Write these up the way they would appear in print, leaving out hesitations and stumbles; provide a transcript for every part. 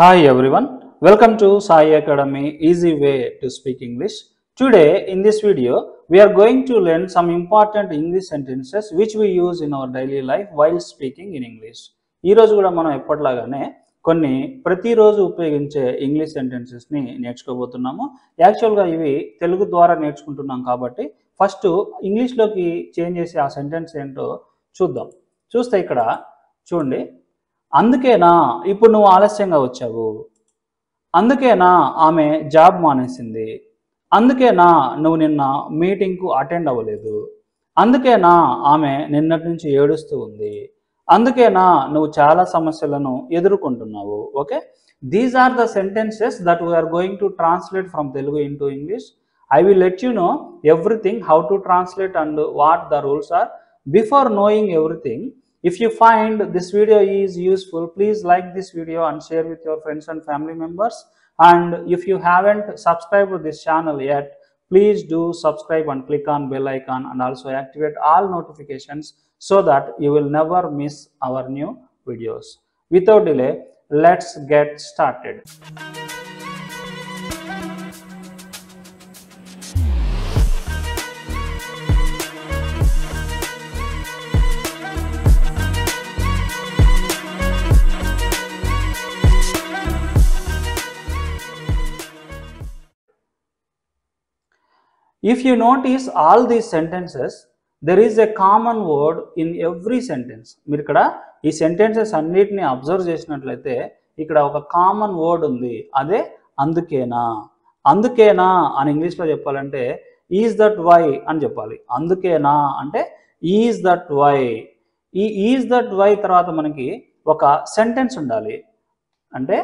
Hi everyone, welcome to Sai Academy Easy Way to Speak English. Today in this video we are going to learn some important English sentences which we use in our daily life while speaking in English. ఈ రోజు కూడా మనం ఎప్పటిలాగానే కొన్ని ప్రతిరోజు ఉపయోగించే English sentences ని నేర్చుకోబోతున్నాము. Actual గా ఇవి తెలుగు ద్వారా నేర్చుకుంటున్నాం కాబట్టి ఫస్ట్ ఇంగ్లీష్ లోకి చేంజ్ చేసే ఆ సెంటెన్స్ ఏంటో చూద్దాం. చూస్తే ఇక్కడ చూడండి, అందుకేనా ఇప్పుడు నువ్వు ఆలస్యంగా వచ్చావు, అందుకేనా ఆమె జాబ్ మానేసింది, అందుకేనా నువ్వు నిన్న మీటింగ్కు అటెండ్ అవ్వలేదు, అందుకేనా ఆమె నిన్నటి నుంచి ఏడుస్తూ ఉంది, అందుకేనా నువ్వు చాలా సమస్యలను ఎదుర్కొంటున్నావు. Okay, these are the sentences that we're going to translate from Telugu into English. I will let you know everything, how to translate and what the rules are. Before knowing everything, if you find this video is useful, please like this video and share with your friends and family members. And if you haven't subscribed to this channel yet, please do subscribe and click on bell icon and also activate all notifications so that you will never miss our new videos. Without delay, let's get started. If you notice all these sentences, there is a common word in every sentence. మీరు ఇక్కడ ఈ sentences అన్నిటిని observe చేసినట్లయితే ఇక్కడ ఒక common word ఉంది, అదే అందుకేనా. అందుకేనా అని ఇంగ్లీష్లో చెప్పాలంటే ఈజ్ దట్ వై అని చెప్పాలి. అందుకేనా అంటే ఈజ్ దట్ వై. ఈ ఈజ్ దట్ వై తర్వాత మనకి ఒక సెంటెన్స్ ఉండాలి. అంటే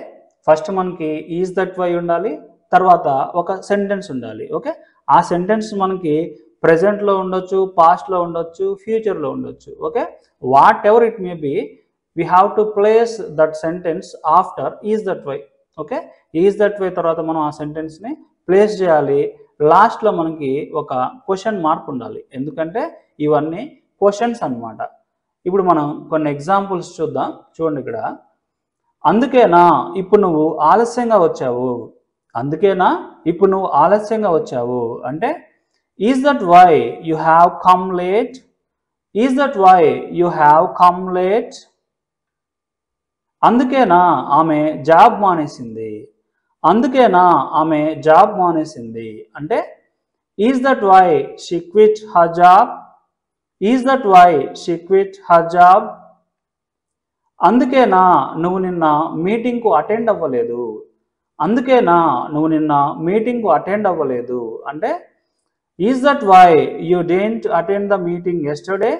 ఫస్ట్ మనకి ఈజ్ దట్ వై ఉండాలి, తర్వాత ఒక సెంటెన్స్ ఉండాలి. ఓకే, ఆ సెంటెన్స్ మనకి ప్రెజెంట్లో ఉండొచ్చు, పాస్ట్లో ఉండొచ్చు, ఫ్యూచర్లో ఉండొచ్చు. Okay, whatever it may be, we have to place that sentence after is that why. Okay, is that why తర్వాత మనం ఆ సెంటెన్స్ని ప్లేస్ చేయాలి. లాస్ట్లో మనకి ఒక క్వశ్చన్ మార్క్ ఉండాలి, ఎందుకంటే ఇవన్నీ క్వశ్చన్స్ అన్నమాట. ఇప్పుడు మనం కొన్ని ఎగ్జాంపుల్స్ చూద్దాం. చూడండి, ఇక్కడ అందుకేనా ఇప్పుడు నువ్వు ఆలస్యంగా వచ్చావు, అందుకేనా ఇప్పుడు నువ్వు ఆలస్యంగా వచ్చావు అంటే is that why you have come late, is that why you have come late. అందుకేనా ఆమె జాబ్ మానేసింది, అందుకేనా ఆమె జాబ్ మానేసింది అంటే is that why she quit her job, is that why she quit her job. అందుకేనా నువ్వు నిన్న మీటింగ్కు అటెండ్ అవ్వలేదు, అందుకేనా నువ్వు నిన్న మీటింగ్కు అటెండ్ అవ్వలేదు అంటే is that why you didn't attend the meeting yesterday,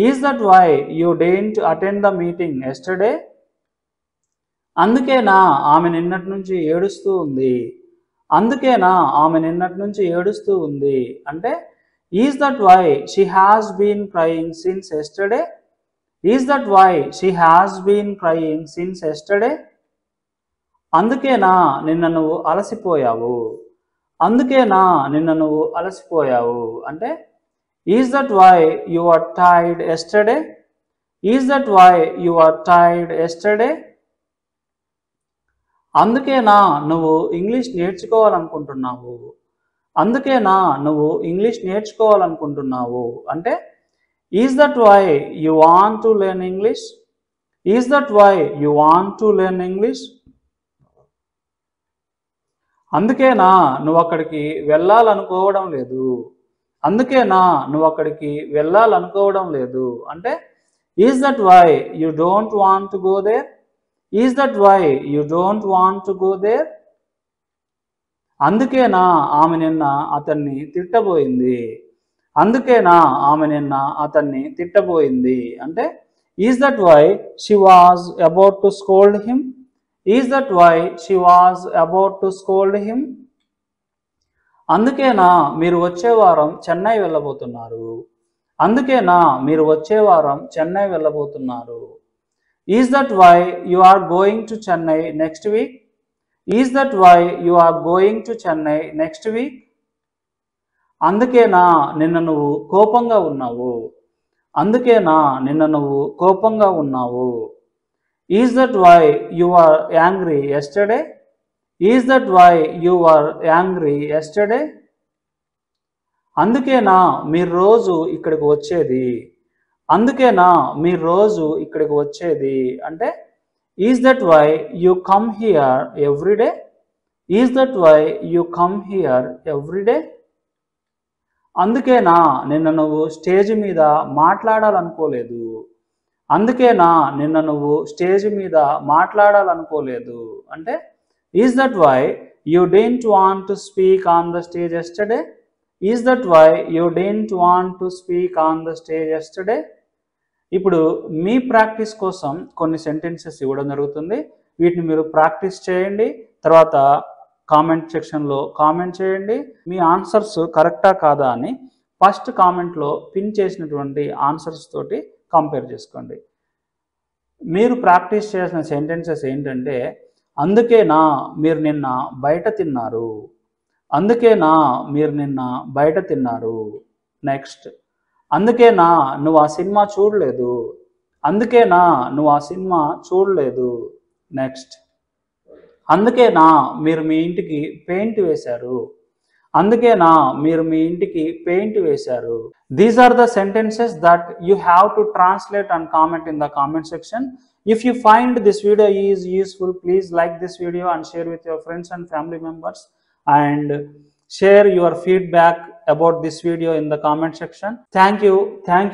is that why you didn't attend the meeting yesterday. అందుకేనా ఆమె నిన్నటి నుంచి ఏడుస్తూ ఉంది, అందుకేనా ఆమె నిన్నటి నుంచి ఏడుస్తూ ఉంది అంటే is that why she has been crying since yesterday, is that why she has been crying since yesterday. అందుకేనా నిన్న నువ్వు అలసిపోయావు, అందుకేనా నిన్న నువ్వు అలసిపోయావు అంటే is that why you are tired yesterday, is that why you are tired yesterday. అందుకేనా నువ్వు ఇంగ్లీష్ నేర్చుకోవాలనుకుంటున్నావు, అందుకేనా నువ్వు ఇంగ్లీష్ నేర్చుకోవాలనుకుంటున్నావు అంటే is that why you want to learn English, is that why you want to learn English. అందుకేనా నువ్వు అక్కడికి వెళ్ళాలనుకోవడం లేదు, అందుకేనా నువ్వు అక్కడికి వెళ్ళాలనుకోవడం లేదు అంటే is that why you don't want to go there, is that why you don't want to go there. అందుకేనా ఆమె నిన్న అతన్ని తిట్టబోయింది, అందుకేనా ఆమె నిన్న అతన్ని తిట్టబోయింది అంటే is that why she was about to scold him, is that why she was about to scold him. అందుకేనా మీరు వచ్చే వారం చెన్నై వెళ్ళబోతున్నారు, అందుకేనా మీరు వచ్చే వారం చెన్నై వెళ్ళబోతున్నారు. Is that why you are going to Chennai next week, is that why you are going to Chennai next week. అందుకేనా నిన్న నువ్వు కోపంగా ఉన్నావు, అందుకేనా నిన్న నువ్వు కోపంగా ఉన్నావు. Is that why you are angry yesterday? Is that why you are angry yesterday? అందుకేనా మీరు రోజు ఇక్కడికి వచ్చేది? అందుకేనా మీరు రోజు ఇక్కడికి వచ్చేది అంటే, is that why you come here everyday? Is that why you come here everyday? అందుకేనా నిన్న నువ్వు స్టేజ్ మీద మాట్లాడాలనుకోలేదు? అందుకేనా నిన్న నువ్వు స్టేజ్ మీద మాట్లాడాలనుకోలేదు అంటే, is that why you didn't want to speak on the stage yesterday? Is that why you didn't want to speak on the stage yesterday? ఇప్పుడు మీ ప్రాక్టీస్ కోసం కొన్ని సెంటెన్సెస్ ఇవ్వడం జరుగుతుంది. వీటిని మీరు ప్రాక్టీస్ చేయండి. తర్వాత కామెంట్ సెక్షన్లో కామెంట్ చేయండి. మీ ఆన్సర్స్ కరెక్టా కాదా అని ఫస్ట్ కామెంట్లో పిన్ చేసినటువంటి ఆన్సర్స్ తోటి కంపేర్ చేసుకోండి. మీరు ప్రాక్టీస్ చేసిన సెంటెన్సెస్ ఏంటంటే, అందుకేనా మీరు నిన్న బయట తిన్నారు? అందుకేనా మీరు నిన్న బయట తిన్నారు? నెక్స్ట్, అందుకేనా నువ్వు ఆ సినిమా చూడలేదు? అందుకేనా నువ్వు ఆ సినిమా చూడలేదు? నెక్స్ట్, అందుకేనా మీరు మీ ఇంటికి పెయింట్ వేశారు? అందుకేనా మీరు మీ ఇంటికి పెయింట్ వేశారు? These are the sentences that you have to translate and comment in the comment section. If you find this video is useful, please like this video and share with your friends and family members, and share your feedback about this video in the comment section. Thank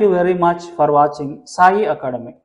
you very much for watching Sai Academy.